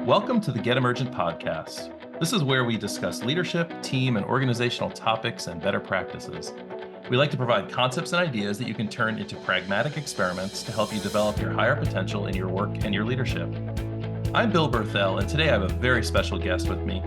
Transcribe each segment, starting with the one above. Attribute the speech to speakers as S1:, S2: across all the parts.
S1: Welcome to the Get Emergent podcast. This is where we discuss leadership, team, and organizational topics and better practices. We like to provide concepts and ideas that you can turn into pragmatic experiments to help you develop your higher potential in your work and your leadership. I'm Bill Berthel, and today I have a very special guest with me.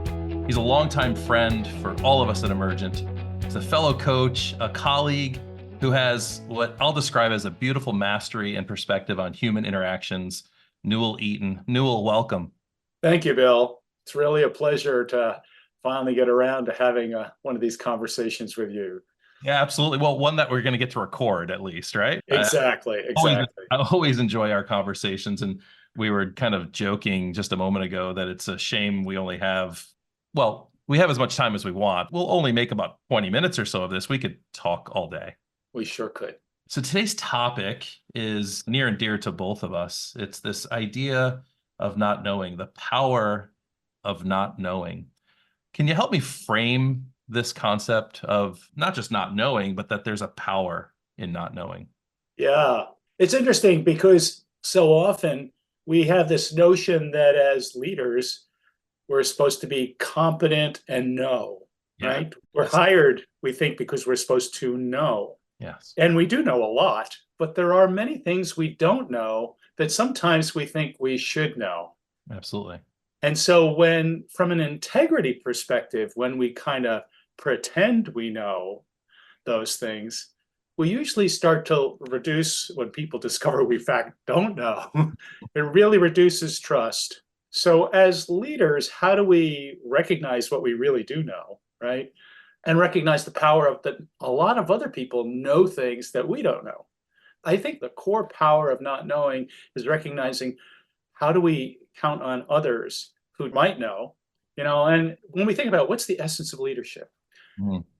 S1: He's a longtime friend for all of us at Emergent. He's a fellow coach, a colleague who has what I'll describe as a beautiful mastery and perspective on human interactions. Newell Eaton. Newell, welcome.
S2: Thank you, Bill. It's really a pleasure to finally get around to having one of these conversations with you.
S1: Yeah, absolutely. Well, one that we're going to get to record at least, right?
S2: Exactly.
S1: I always enjoy our conversations. And we were kind of joking just a moment ago that it's a shame we only have, well, we have as much time as we want. We'll only make about 20 minutes or so of this. We could talk all day.
S2: We sure could.
S1: So today's topic is near and dear to both of us. It's this idea of not knowing, the power of not knowing. Can you help me frame this concept of not just not knowing, but that there's a power in not knowing?
S2: Yeah, it's interesting because so often we have this notion that as leaders, we're supposed to be competent and know, right? We're hired, we think, because we're supposed to know.
S1: Yes.
S2: And we do know a lot, but there are many things we don't know that sometimes we think we should know.
S1: Absolutely.
S2: And so when, from an integrity perspective, when we kind of pretend we know those things, we usually start to reduce when people discover we in fact don't know. It really reduces trust. So as leaders, how do we recognize what we really do know, right? And recognize the power of that a lot of other people know things that we don't know. I think the core power of not knowing is recognizing how do we count on others who might know, and when we think about what's the essence of leadership,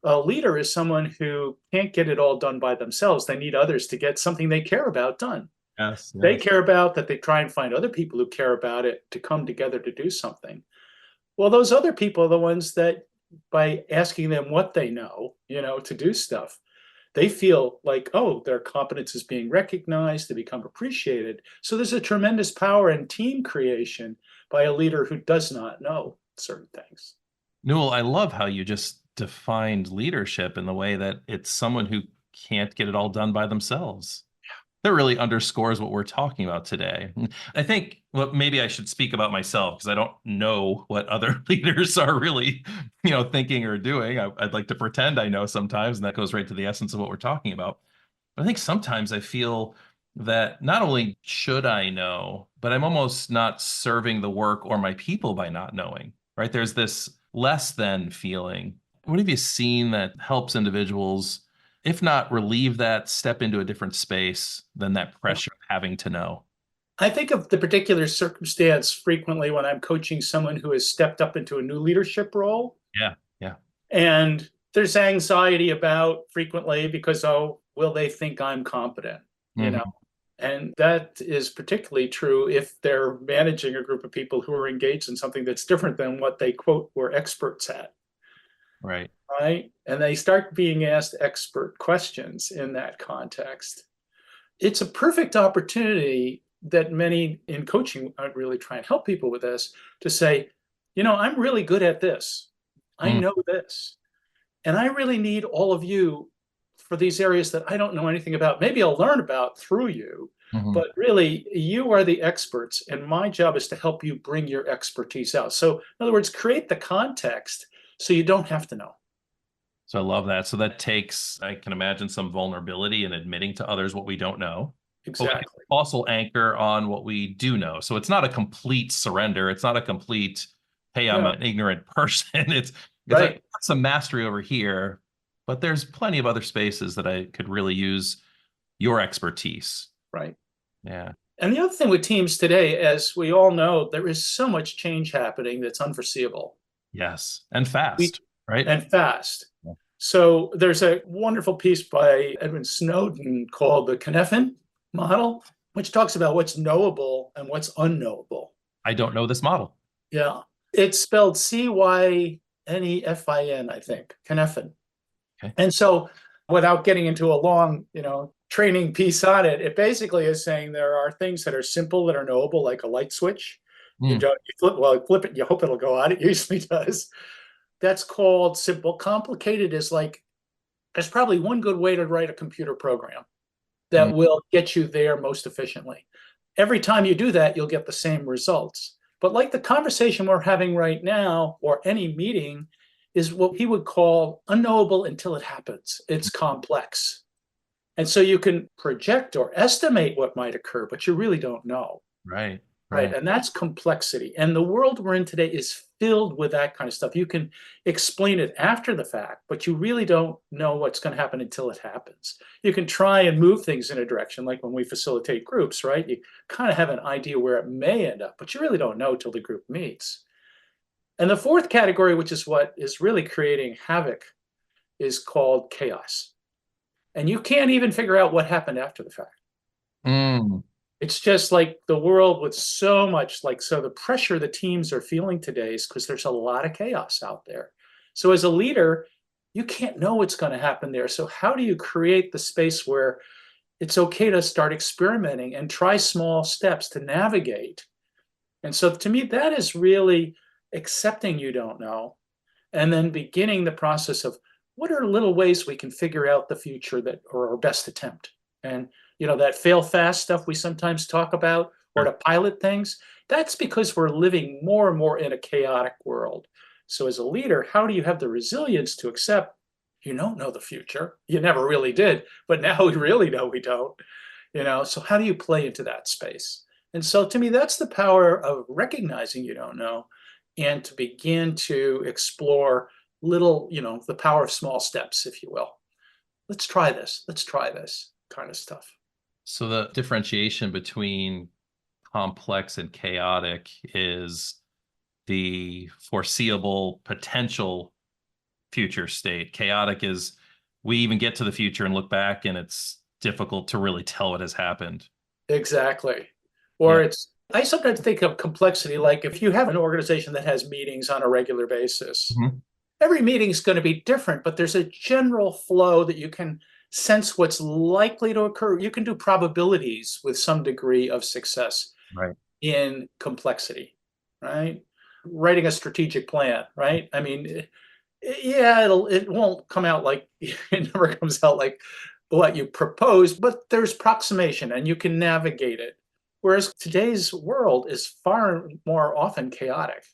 S2: a leader is someone who can't get it all done by themselves. They need others to get something they care about done.
S1: Yes.
S2: They care about that, they try and find other people who care about it to come together to do something. Well, those other people are the ones that by asking them what they know, to do stuff, they feel like, oh, their competence is being recognized, they become appreciated. So there's a tremendous power in team creation by a leader who does not know certain things.
S1: Newell, I love how you just defined leadership in the way that it's someone who can't get it all done by themselves. That really underscores what we're talking about today. I think maybe I should speak about myself because I don't know what other leaders are really, thinking or doing. I'd like to pretend I know sometimes, and that goes right to the essence of what we're talking about. But I think sometimes I feel that not only should I know, but I'm almost not serving the work or my people by not knowing, right? There's this less than feeling. What have you seen that helps individuals, if not relieve that, step into a different space than that pressure of having to know?
S2: I think of the particular circumstance frequently when I'm coaching someone who has stepped up into a new leadership role.
S1: Yeah.
S2: And there's anxiety about frequently because, oh, will they think I'm competent? And that is particularly true if they're managing a group of people who are engaged in something that's different than what they, quote, were experts at.
S1: Right.
S2: And they start being asked expert questions in that context. It's a perfect opportunity that many in coaching really try and help people with this to say, I'm really good at this. I know this. And I really need all of you for these areas that I don't know anything about. Maybe I'll learn about through you, but really you are the experts. And my job is to help you bring your expertise out. So in other words, create the context so you don't have to know.
S1: So I love that. So that takes, I can imagine, some vulnerability in admitting to others what we don't know.
S2: Exactly.
S1: Also anchor on what we do know. So it's not a complete surrender. It's not a complete, hey, I'm an ignorant person. It's right. Some mastery over here, but there's plenty of other spaces that I could really use your expertise.
S2: Right.
S1: Yeah.
S2: And the other thing with teams today, as we all know, there is so much change happening that's unforeseeable.
S1: Yes. And fast, right?
S2: And fast. Yeah. So there's a wonderful piece by Edward Snowden called the Cynefin model, which talks about what's knowable and what's unknowable.
S1: I don't know this model.
S2: Yeah. It's spelled Cynefin, I think, Cynefin. Okay. And so without getting into a long, training piece on it, it basically is saying there are things that are simple that are knowable, like a light switch. You
S1: Mm,
S2: don't, you flip it, you hope it'll go on. It usually does. That's called simple. Complicated is like, there's probably one good way to write a computer program
S1: mm,
S2: that will get you there most efficiently. Every time you do that, you'll get the same results. But like the conversation we're having right now, or any meeting, is what he would call unknowable until it happens. It's complex. And so you can project or estimate what might occur, but you really don't know.
S1: right,
S2: Right.
S1: right.
S2: And that's complexity. And the world we're in today is filled with that kind of stuff. You can explain it after the fact, but you really don't know what's going to happen until it happens. You can try and move things in a direction, like when we facilitate groups, right? You kind of have an idea where it may end up, but you really don't know till the group meets. And the fourth category, which is what is really creating havoc, is called chaos. And you can't even figure out what happened after the fact.
S1: Mm,
S2: It's just like the world with so much, like, so the pressure the teams are feeling today is because there's a lot of chaos out there. So as a leader, you can't know what's going to happen there. So how do you create the space where it's okay to start experimenting and try small steps to navigate? And so to me, that is really accepting you don't know, and then beginning the process of what are little ways we can figure out the future that, or our best attempt. And that fail fast stuff we sometimes talk about, or
S1: sure.
S2: to pilot things, that's because we're living more and more in a chaotic world. So as a leader, how do you have the resilience to accept you don't know the future? You never really did, but now we really know we don't. So how do you play into that space? And so to me, that's the power of recognizing you don't know, and to begin to explore little, the power of small steps, if you will. Let's try this. Let's try this kind of stuff.
S1: So the differentiation between complex and chaotic is the foreseeable potential future state. Chaotic is we even get to the future and look back and it's difficult to really tell what has happened.
S2: Exactly.
S1: Yeah.
S2: Or I sometimes think of complexity like if you have an organization that has meetings on a regular basis,
S1: Mhm.
S2: every meeting is going to be different, but there's a general flow that you can sense what's likely to occur. You can do probabilities with some degree of success
S1: Right.
S2: in complexity, right? Writing a strategic plan, right? I mean, yeah, it won't come out like it never comes out like what you propose, but there's approximation and you can navigate it. Whereas today's world is far more often chaotic.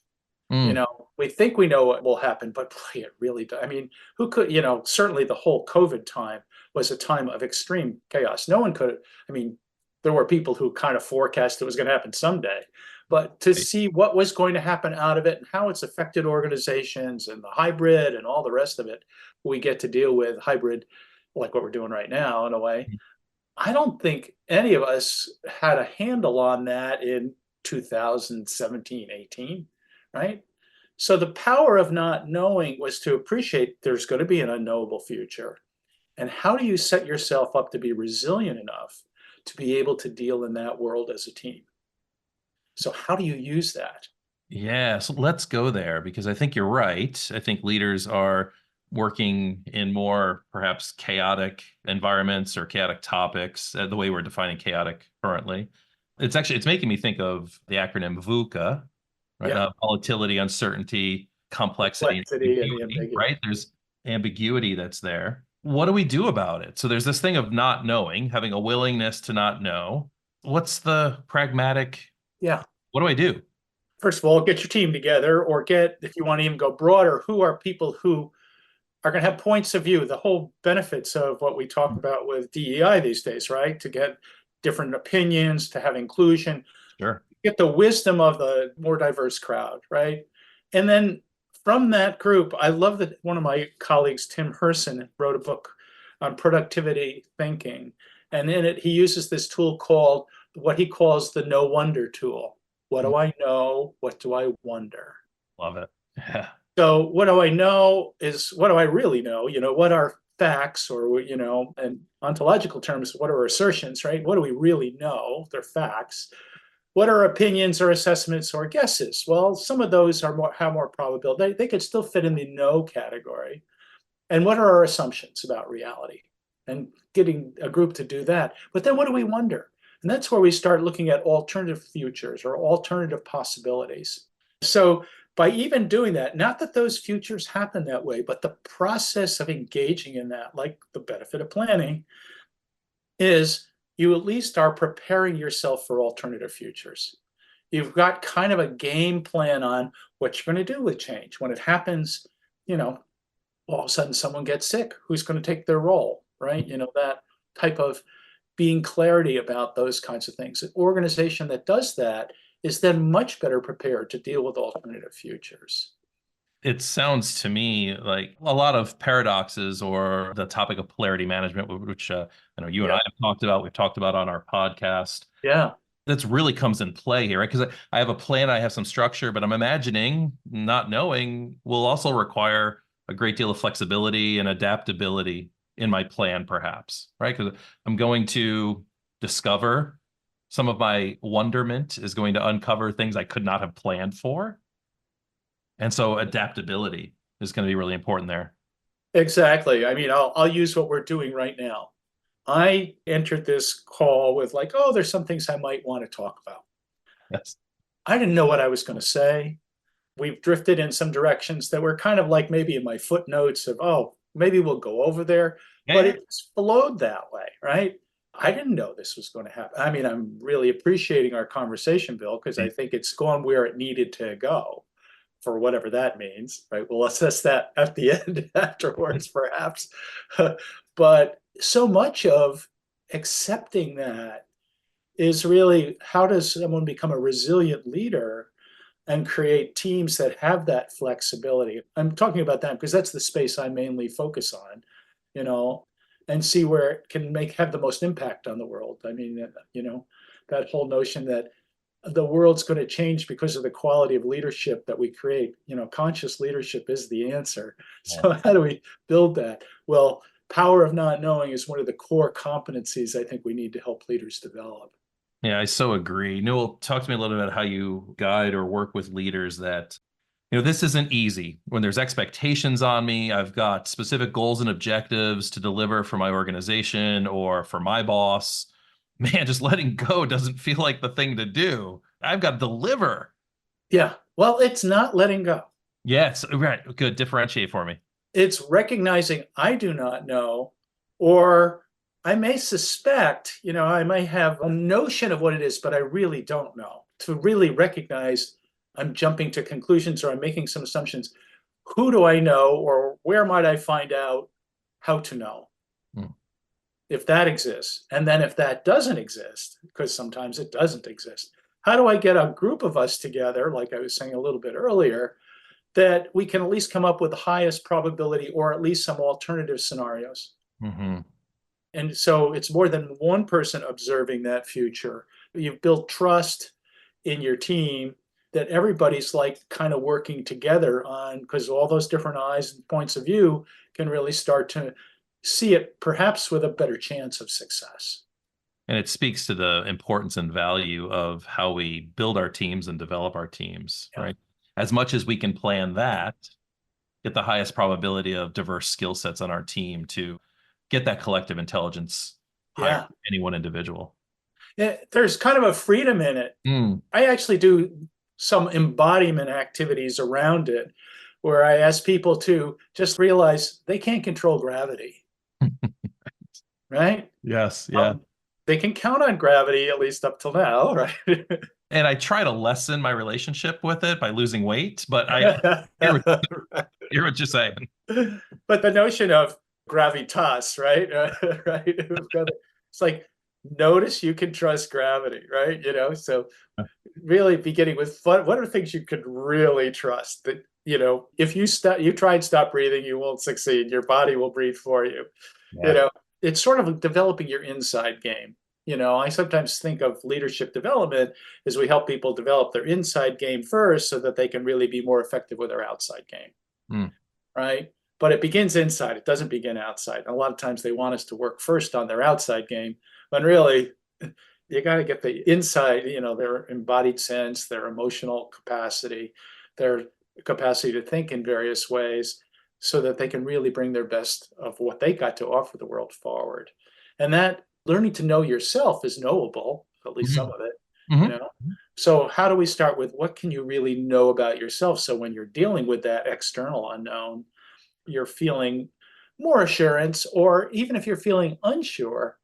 S1: Mm,
S2: We think we know what will happen, but boy, it really does. I mean, who could, certainly the whole COVID time was a time of extreme chaos. No one could, I mean, there were people who kind of forecast it was going to happen someday, but to
S1: right.
S2: see what was going to happen out of it and how it's affected organizations and the hybrid and all the rest of it, we get to deal with hybrid, like what we're doing right now in a way. I don't think any of us had a handle on that in 2017, 18, right? So the power of not knowing was to appreciate there's going to be an unknowable future. And how do you set yourself up to be resilient enough to be able to deal in that world as a team? So how do you use that?
S1: Yeah, so let's go there because I think you're right. I think leaders are working in more perhaps chaotic environments or chaotic topics, the way we're defining chaotic currently. It's making me think of the acronym VUCA, right?
S2: Yeah,
S1: Volatility, uncertainty, complexity, and
S2: complexity and the
S1: ambiguity,
S2: ambiguity.
S1: right? There's ambiguity that's there. What do we do about it? So there's this thing of not knowing, having a willingness to not know. What's the pragmatic?
S2: Yeah.
S1: What do I do?
S2: First of all, get your team together, or get, if you want to even go broader, who are people who are going to have points of view, the whole benefits of what we talk about with DEI these days, right? To get different opinions, to have inclusion,
S1: Sure.
S2: get the wisdom of the more diverse crowd, right? And then from that group, I love that one of my colleagues, Tim Herson, wrote a book on productivity thinking. And in it, he uses this tool called what he calls the no wonder tool. What
S1: Mm,
S2: do I know? What do I wonder?
S1: love it. Yeah.
S2: So what do I know is what do I really know? What are facts, or, in ontological terms, what are assertions, right? What do we really know? They're facts. What are opinions or assessments or guesses? Well, some of those have more probability. They could still fit in the no category. And what are our assumptions about reality? And getting a group to do that. But then what do we wonder? And that's where we start looking at alternative futures or alternative possibilities. So by even doing that, not that those futures happen that way, but the process of engaging in that, like the benefit of planning, is you at least are preparing yourself for alternative futures. You've got kind of a game plan on what you're going to do with change. When it happens, you know, all of a sudden someone gets sick, who's going to take their role, right? You know, that type of being clarity about those kinds of things. An organization that does that is then much better prepared to deal with alternative futures.
S1: It sounds to me like a lot of paradoxes or the topic of polarity management, which I know you and I
S2: Yeah.
S1: have talked about, we've talked about on our podcast.
S2: Yeah.
S1: That's really comes in play here, right? Because I have a plan, I have some structure, but I'm imagining not knowing will also require a great deal of flexibility and adaptability in my plan, perhaps, right? Because I'm going to discover some of my wonderment is going to uncover things I could not have planned for. And so adaptability is going to be really important there.
S2: Exactly. I mean, I'll use what we're doing right now. I entered this call with like, oh, there's some things I might want to talk about.
S1: Yes.
S2: I didn't know what I was going to say. We've drifted in some directions that were kind of like maybe in my footnotes of, oh, maybe we'll go over there,
S1: Yeah,
S2: but
S1: yeah.
S2: it flowed that way, right? I didn't know this was going to happen. I mean, I'm really appreciating our conversation, Bill, because I think it's gone where it needed to go for whatever that means, right? We'll assess that at the end afterwards, perhaps. But so much of accepting that is really how does someone become a resilient leader and create teams that have that flexibility? I'm talking about that because that's the space I mainly focus on, you know, and see where it can have the most impact on the world. I mean, you know, that whole notion that the world's going to change because of the quality of leadership that we create. You know, conscious leadership is the answer.
S1: Yeah.
S2: So how do we build that? Well, power of not knowing is one of the core competencies I think we need to help leaders develop.
S1: Yeah, I so agree. Newell, talk to me a little bit about how you guide or work with leaders that, this isn't easy when there's expectations on me. I've got specific goals and objectives to deliver for my organization or for my boss. Man, just letting go doesn't feel like the thing to do. I've got to deliver.
S2: Yeah. Well, it's not letting go.
S1: Yes, right. Good. Differentiate for me.
S2: It's recognizing I do not know, or I may suspect, you know, I may have a notion of what it is, but I really don't know. To really recognize I'm jumping to conclusions or I'm making some assumptions. Who do I know, or where might I find out how to know?
S1: Hmm.
S2: If that exists. And then if that doesn't exist, because sometimes it doesn't exist, how do I get a group of us together, like I was saying a little bit earlier, that we can at least come up with the highest probability or at least some alternative scenarios?
S1: Mm-hmm.
S2: And so it's more than one person observing that future. You've built trust in your team that everybody's like kind of working together on, because all those different eyes and points of view can really start to see it perhaps with a better chance of success.
S1: And it speaks to the importance and value of how we build our teams and develop our teams,
S2: Yeah.
S1: right? As much as we can plan that, get the highest probability of diverse skill sets on our team to get that collective intelligence higher
S2: Yeah.
S1: than any one individual.
S2: Yeah, there's kind of a freedom in it.
S1: Mm.
S2: I actually do some embodiment activities around it where I ask people to just realize they can't control gravity, right?
S1: Yes, yeah.
S2: They can count on gravity, at least up till now, right?
S1: And I try to lessen my relationship with it by losing weight, but I hear what you're saying.
S2: But the notion of gravitas, right? Right? It's like, notice you can trust gravity, right? You know, so really beginning with what are things you could really trust that, you know, if you try and stop breathing, you won't succeed. Your body will breathe for you.
S1: Yeah.
S2: You know, it's sort of developing your inside game. You know, I sometimes think of leadership development as we help people develop their inside game first so that they can really be more effective with their outside game.
S1: Mm.
S2: Right? But it begins inside. It doesn't begin outside. And a lot of times they want us to work first on their outside game, when really you got to get the inside, you know, their embodied sense, their emotional capacity, their capacity to think in various ways so that they can really bring their best of what they got to offer the world forward. And that learning to know yourself is knowable. at least some
S1: Mhm.
S2: of it, you
S1: Mhm.
S2: know? So how do we start with what can you really know about yourself? So when you're dealing with that external unknown, you're feeling more assurance, or even if you're feeling unsure,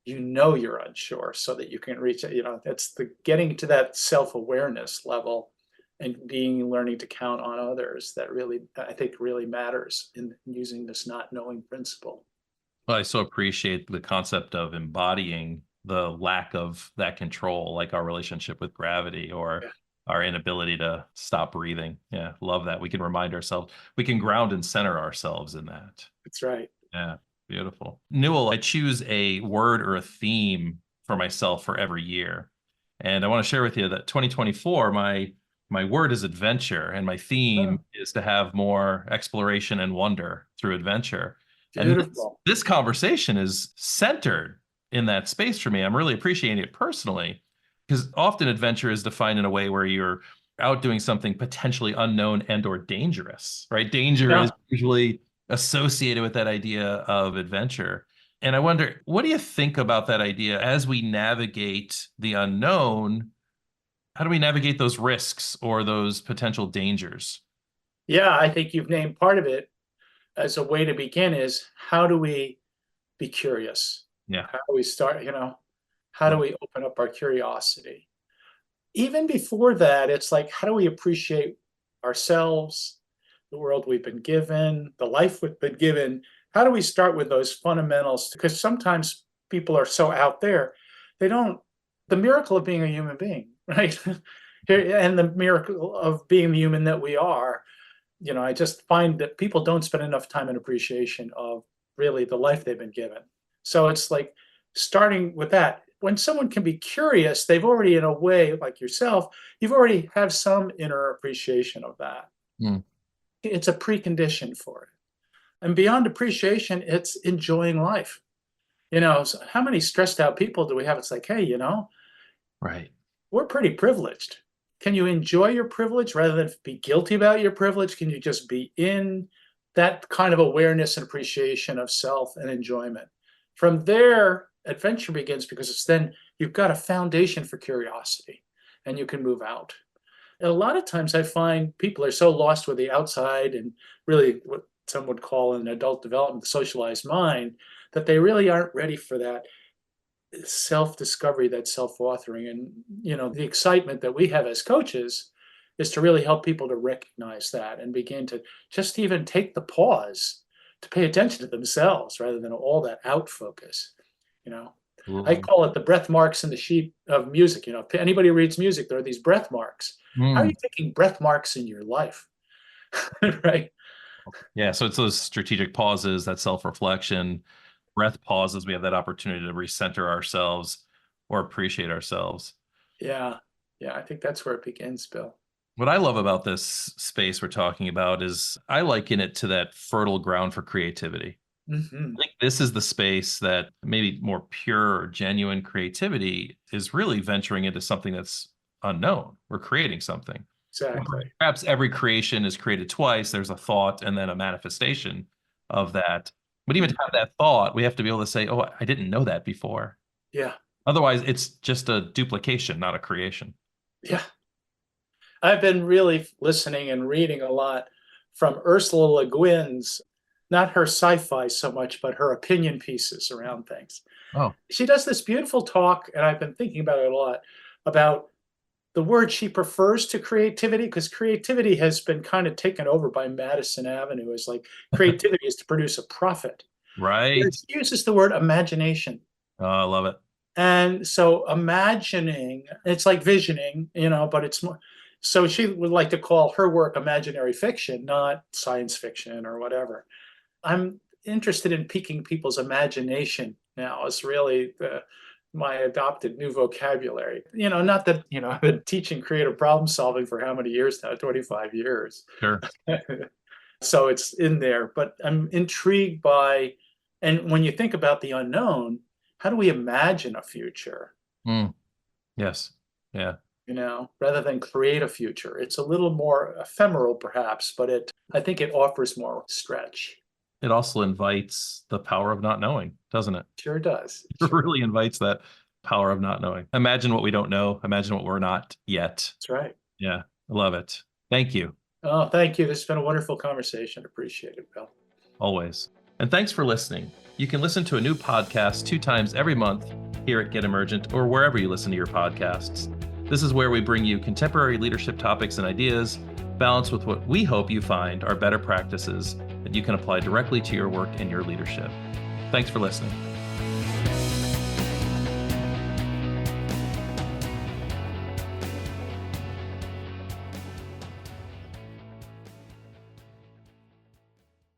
S2: you know you're unsure so that you can reach it. That's the getting to that self-awareness level and being learning to count on others that really, I think, really matters in using this not knowing principle.
S1: Well, I so appreciate the concept of embodying the lack of that control, like our relationship with gravity or
S2: Yeah,
S1: our inability to stop breathing. Yeah, love that. We can remind ourselves, we can ground and center ourselves in that.
S2: that's right.
S1: Yeah, beautiful. Newell, I choose a word or a theme for myself for every year. And I want to share with you that 2024, my word is adventure, and my theme
S2: Oh,
S1: is to have more exploration and wonder through adventure. And
S2: beautiful.
S1: this conversation is centered in that space for me. I'm really appreciating it personally because often adventure is defined in a way where you're out doing something potentially unknown and or dangerous, right? Danger
S2: Yeah.
S1: is usually associated with that idea of adventure. And I wonder, what do you think about that idea as we navigate the unknown? How do we navigate those risks or those potential dangers?
S2: Yeah, I think you've named part of it. As a way to begin is, how do we be curious?
S1: Yeah.
S2: How do we start, how do we open up our curiosity? Even before that, it's like, how do we appreciate ourselves, the world we've been given, the life we've been given? How do we start with those fundamentals? Because sometimes people are so out there, they don't, the miracle of being a human being, right? And the miracle of being the human that we are, I just find that people don't spend enough time in appreciation of really the life they've been given. So it's like starting with that. When someone can be curious, they've already, in a way, like yourself, you've already have some inner appreciation of that.
S1: Mm.
S2: It's a precondition for it. And beyond appreciation, it's enjoying life. So how many stressed out people do we have? It's like, hey,
S1: Right.
S2: we're pretty privileged. Can you enjoy your privilege rather than be guilty about your privilege? Can you just be in that kind of awareness and appreciation of self and enjoyment? From there, adventure begins because it's then you've got a foundation for curiosity and you can move out. And a lot of times I find people are so lost with the outside and really what some would call in adult development, the socialized mind, that they really aren't ready for that self-discovery, that self-authoring. And the excitement that we have as coaches is to really help people to recognize that and begin to just even take the pause to pay attention to themselves rather than all that out focus. you know I
S1: Absolutely.
S2: call it the breath marks in the sheet of music. If anybody reads music, there are these breath marks. How are
S1: Mm.
S2: you taking breath marks in your life? Right.
S1: Yeah. So it's those strategic pauses, that self reflection, breath pauses. We have that opportunity to recenter ourselves or appreciate ourselves.
S2: Yeah, yeah, I think that's where it begins, Bill.
S1: What I love about this space we're talking about is I liken it to that fertile ground for creativity.
S2: Hmm.
S1: I think this is the space that maybe more pure or genuine creativity is really venturing into something that's unknown. We're creating something.
S2: Exactly.
S1: Perhaps every creation is created twice. There's a thought and then a manifestation of that. But even to
S2: Mhm.
S1: have that thought, we have to be able to say, oh, I didn't know that before.
S2: Yeah,
S1: Otherwise, it's just a duplication, not a creation.
S2: yeah. I've been really listening and reading a lot from Ursula Le Guin's, not her sci-fi so much, but her opinion pieces around things.
S1: Oh,
S2: She does this beautiful talk, and I've been thinking about it a lot, about the word she prefers to creativity, because creativity has been kind of taken over by Madison Avenue as like creativity is to produce a profit.
S1: right.
S2: Whereas she uses the word imagination.
S1: Oh, I love it.
S2: And so imagining, it's like visioning, but it's more. So she would like to call her work imaginary fiction, not science fiction or whatever. I'm interested in piquing people's imagination now. Is really my adopted new vocabulary. Not that, I've been teaching creative problem solving for how many years now? 25 years.
S1: Sure.
S2: So it's in there, but I'm intrigued by, and when you think about the unknown, how do we imagine a future,
S1: Mm, yes. Yeah.
S2: rather than create a future? It's a little more ephemeral, perhaps, but I think it offers more stretch.
S1: It also invites the power of not knowing, doesn't it?
S2: Sure does.
S1: It
S2: Sure.
S1: really invites that Power of not knowing. Imagine what we don't know. Imagine what we're not yet.
S2: That's right.
S1: Yeah, I love it. Thank you.
S2: Oh, thank you. This has been a wonderful conversation. Appreciate it, Bill.
S1: Always. And thanks for listening. You can listen to a new podcast 2 times every month here at Get Emergent or wherever you listen to your podcasts. This is where we bring you contemporary leadership topics and ideas, balanced with what we hope you find are better practices that you can apply directly to your work and your leadership. Thanks for listening.